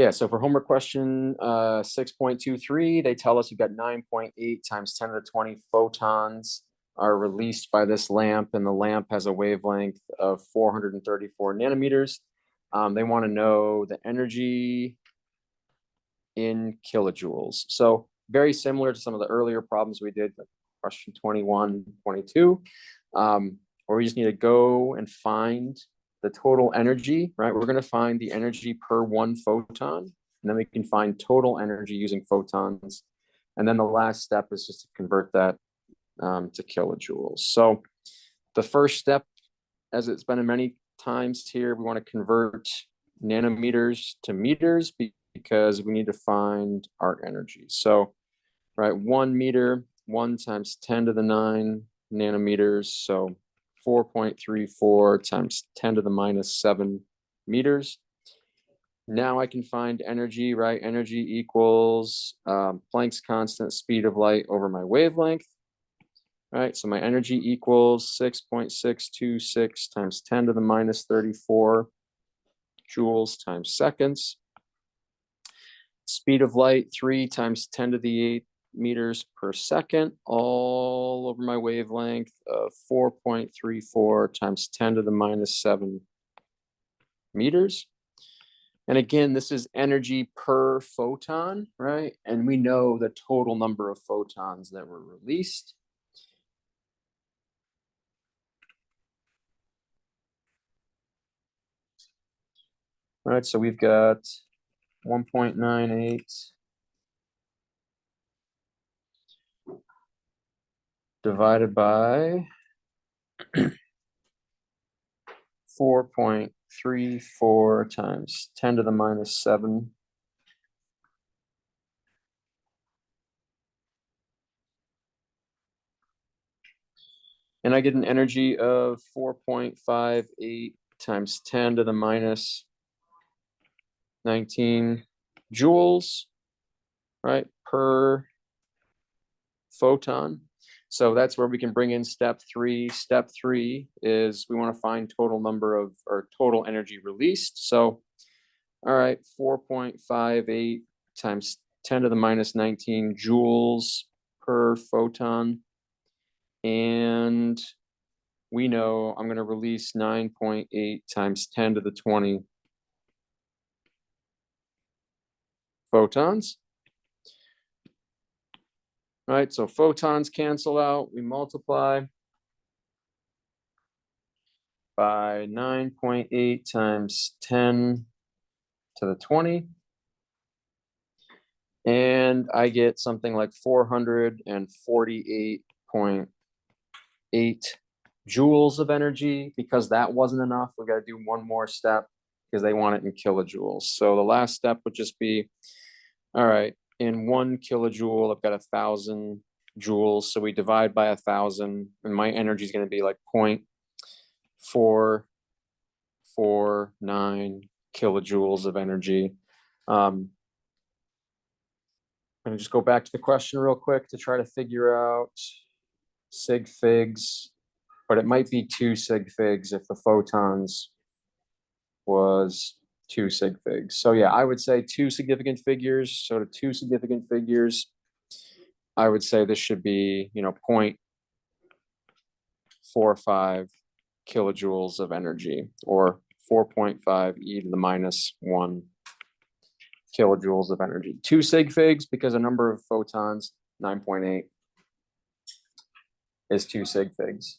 Yeah, so for homework question 6.23, they tell us you've got 9.8 times 10 to the 20 photons are released by this lamp, and the lamp has a wavelength of 434 nanometers. They want to know the energy in kilojoules. So very similar to some of the earlier problems we did, like question 21, 22, where we just need to go and find the total energy, right? We're going to find the energy per one photon, and then we can find total energy using photons. And then the last step is just to convert that to kilojoules. So the first step, as it's been many times here, we want to convert nanometers to meters because we need to find our energy. So, right, 1 meter, 1 times 10 to the 9 nanometers. So 4.34 times 10 to the minus 7 meters. Now I can find energy, right? Energy equals Planck's constant, speed of light over my wavelength, right? So my energy equals 6.626 times 10 to the minus 34 joules times seconds. Speed of light, 3 times 10 to the 8 meters per second, all over my wavelength of 4.34 times 10 to the minus 7 meters. And again, this is energy per photon, right? And we know the total number of photons that were released. All right, so we've got 1.98 divided by 4.34 times 10 to the minus 7. And I get an energy of 4.58 times 10 to the minus 19 joules, right, per photon. So that's where we can bring in step 3. Step 3 is we want to find total number of, or total energy released. So, all right, 4.58 times 10 to the minus 19 joules per photon. And we know I'm going to release 9.8 times 10 to the 20 photons. All right, so photons cancel out. We multiply by 9.8 times 10 to the 20. And I get something like 448.8 joules of energy. Because that wasn't enough, we got to do one more step because they want it in kilojoules. So the last step would just be, all right, in 1 kilojoule, I've got 1,000 joules. So we divide by 1,000, and my energy is going to be like 0.449 kilojoules of energy. I'm going to just go back to the question real quick to try to figure out sig figs, but it might be 2 sig figs if the photons was 2 sig figs. So yeah, I would say 2 significant figures. So to 2 significant figures, I would say this should be, 0.45 kilojoules of energy, or 4.5 e to the minus 1 kilojoules of energy. 2 sig figs because a number of photons, 9.8, is 2 sig figs.